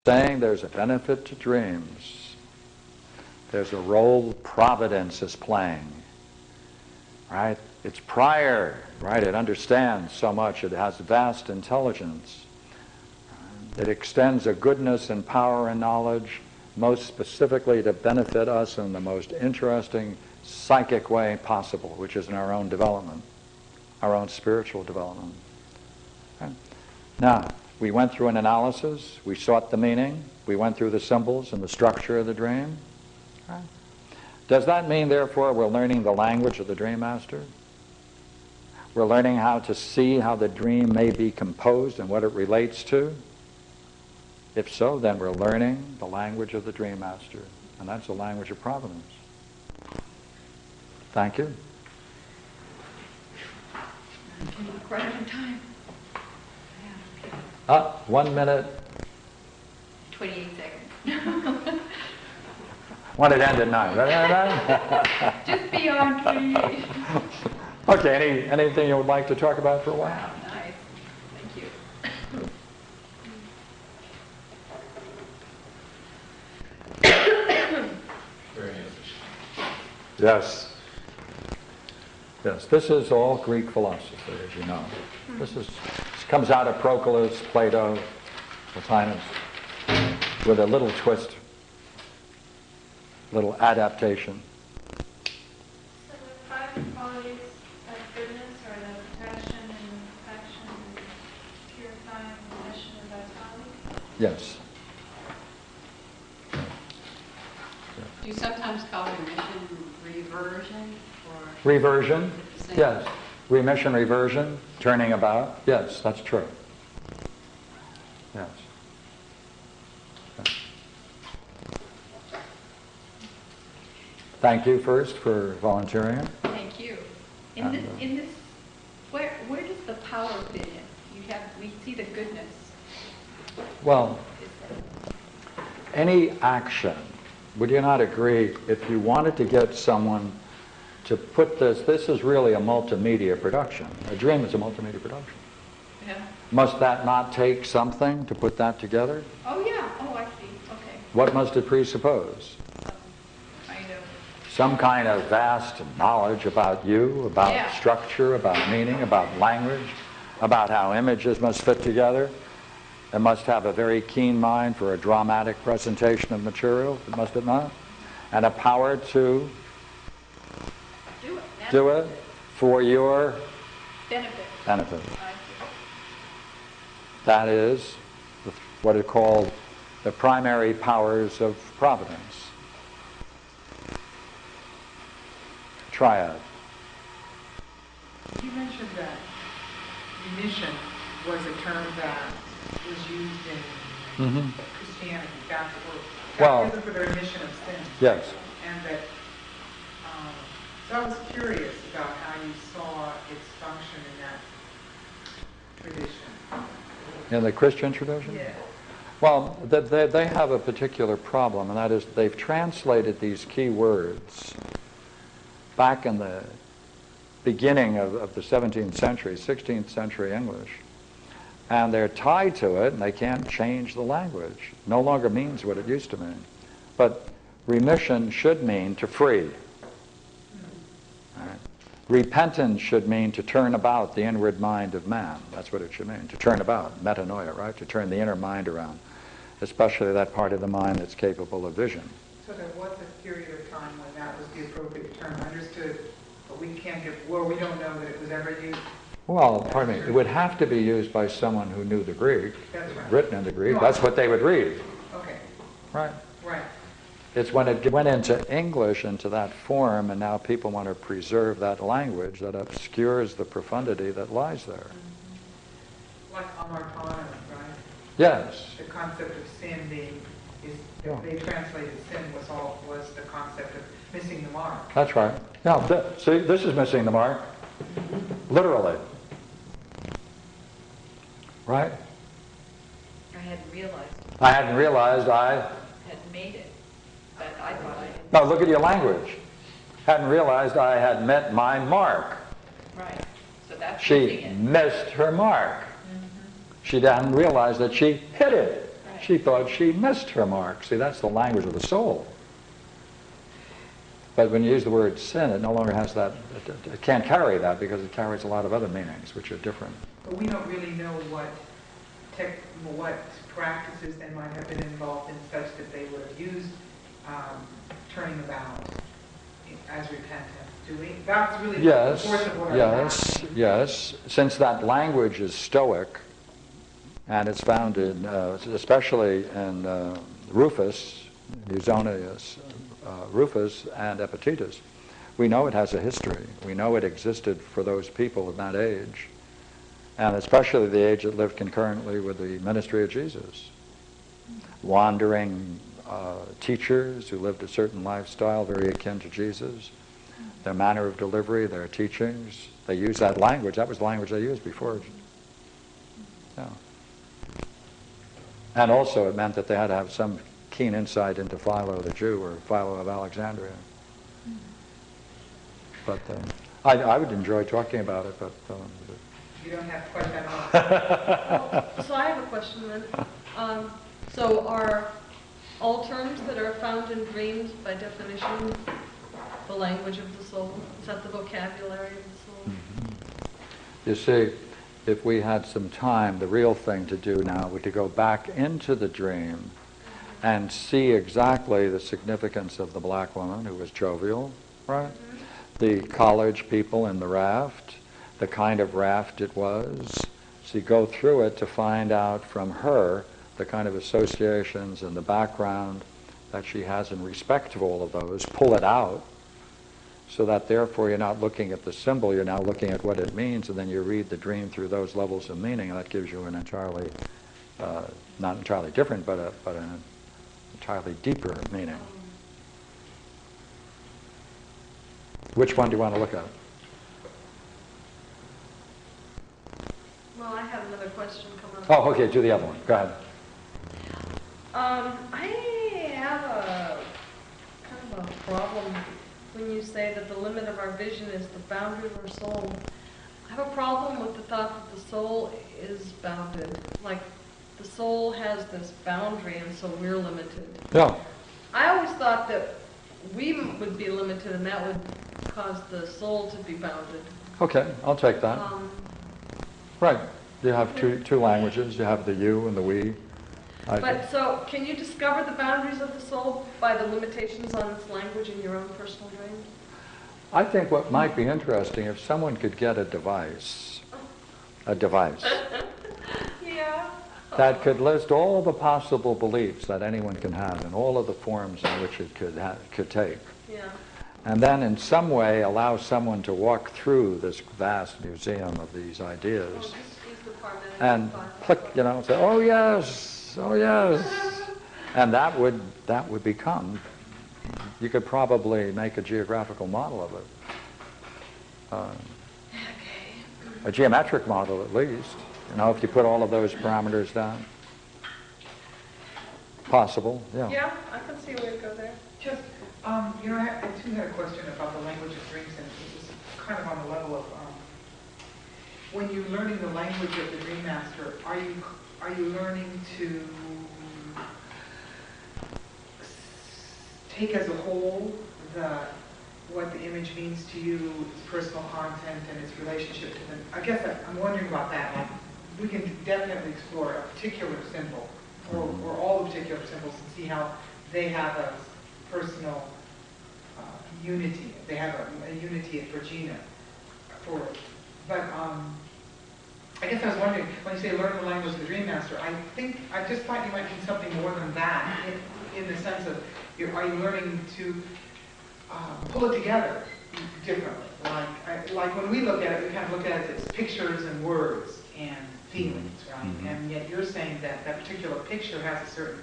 saying there's a benefit to dreams. There's a role providence is playing. Right? It's prior, right? It understands so much. It has vast intelligence. It extends a goodness and power and knowledge most specifically to benefit us in the most interesting psychic way possible, which is in our own development, our own spiritual development. Okay? Now, we went through an analysis. We sought the meaning. We went through the symbols and the structure of the dream. Okay? Does that mean, therefore, we're learning the language of the dream master? We're learning how to see how the dream may be composed and what it relates to? If so, then we're learning the language of the dream master, and that's the language of providence. Thank you. Right on time. 1 minute. 28 seconds. When it ended 9. Just beyond 28. Okay, anything you would like to talk about for a while? Wow, nice. Thank you. Yes. Yes, this is all Greek philosophy, as you know. This comes out of Proclus, Plato, Plotinus, with a little twist, little adaptation. So the 5 qualities of goodness are the passion and affection and purifying, remission, and vitality? Yes. Do you sometimes call remission reversion? Or Reversion? Yes. Remission, reversion, turning about. Yes, that's true. Yes. Thank you first for volunteering. Thank you. In this, where does the power fit in? We see the goodness. Well, any action, would you not agree, if you wanted to get someone to put this is really a multimedia production. A dream is a multimedia production. Yeah. Must that not take something to put that together? Oh yeah. Oh, I see. Okay. What must it presuppose? Kind of. Some kind of vast knowledge about you, about structure, about meaning, about language, about how images must fit together. It must have a very keen mind for a dramatic presentation of material, must it not? And a power to do it for your benefit. That is what is called the primary powers of providence. Triad. You mentioned that remission was a term that was used in Christianity back for the remission of sins. Yes. And that, so I was curious about how you saw its function in that tradition. In the Christian tradition? Yeah. Well, they have a particular problem, and that is they've translated these key words back in the beginning of the 17th century, 16th century English, and they're tied to it, and they can't change the language. No longer means what it used to mean. But remission should mean to free. Right. Repentance should mean to turn about the inward mind of man. That's what it should mean, to turn about, metanoia, right? To turn the inner mind around, especially that part of the mind that's capable of vision. So there was a period of time when that was the appropriate term, understood, but we can't give, well, we don't know that it was ever used. Well, pardon me, it would have to be used by someone who knew the Greek, That's right. written in the Greek. No, That's what they would read. Okay, Right. right. It's when it went into English, into that form, and now people want to preserve that language that obscures the profundity that lies there. Like amartana, right? Yes. The concept of sin being, they translated sin was the concept of missing the mark. That's right. Now, see, this is missing the mark. Literally. Right? I hadn't realized I hadn't realized I... had made it, but I thought I did. Now, look at your language. Hadn't realized I had met my mark. Right. So that's missing She it. missed her mark. She hadn't realized that she hit it. Right. She thought she missed her mark. See, that's the language of the soul. But when you use the word sin, it no longer has that, it can't carry that because it carries a lot of other meanings which are different. But we don't really know what practices they might have been involved in such that they would have used turning about as repentance. Do we? That's really the force of what I'm asking. Yes. Since that language is Stoic, and it's found in, especially in Rufus, Musonius, Rufus, and Epictetus, we know it has a history. We know it existed for those people in that age, and especially the age that lived concurrently with the ministry of Jesus. Wandering teachers who lived a certain lifestyle very akin to Jesus, their manner of delivery, their teachings, they used that language. That was the language they used before. Yeah. And also it meant that they had to have some keen insight into Philo the Jew or Philo of Alexandria. But I would enjoy talking about it, but... You don't have quite that much. So I have a question then. So are all terms that are found in dreams, by definition, the language of the soul? Is that the vocabulary of the soul? You see, if we had some time, the real thing to do now would to go back into the dream and see exactly the significance of the black woman who was jovial, right? The college people in the raft, the kind of raft it was. So you go through it to find out from her the kind of associations and the background that she has in respect to all of those, pull it out, so that therefore you're not looking at the symbol, you're now looking at what it means, and then you read the dream through those levels of meaning, and that gives you an entirely, not entirely different, but an entirely deeper meaning. Which one do you want to look at? Well, I have another question coming up. Oh, okay, do the other one. Go ahead. I have a kind of a problem when you say that the limit of our vision is the boundary of our soul. I have a problem with the thought that the soul is bounded. Like, the soul has this boundary, and so we're limited. Yeah. I always thought that we would be limited, and that would cause the soul to be bounded. Okay, I'll take that. Right. You have two languages. You have the you and the we. But so, can you discover the boundaries of the soul by the limitations on its language in your own personal dreams? I think what might be interesting, if someone could get a device Yeah. that could list all the possible beliefs that anyone can have and all of the forms in which it could take. Yeah. And then in some way allow someone to walk through this vast museum of these ideas Well, just use the Parmenides and Bible. click, say, oh yes, and that would become, you could probably make a geographical model of it. A geometric model at least, if you put all of those parameters down. Possible, yeah. Yeah, I can see a way to go there. Just, I too had a question about the language of dreams, and this is kind of on the level of, when you're learning the language of the dream master, are you learning to take as a whole what the image means to you, its personal content and its relationship to them? I guess I'm wondering about that. Like, we can definitely explore a particular symbol, or all the particular symbols, and see how they have a personal unity. They have a unity at Virginia for it. But I guess I was wondering, when you say learn the language of the Dream Master, I just thought you might mean something more than that, in the sense of, are you learning to pull it together differently? Like when we look at it, we kind of look at it as pictures and words and feelings, right? And yet you're saying that that particular picture has a certain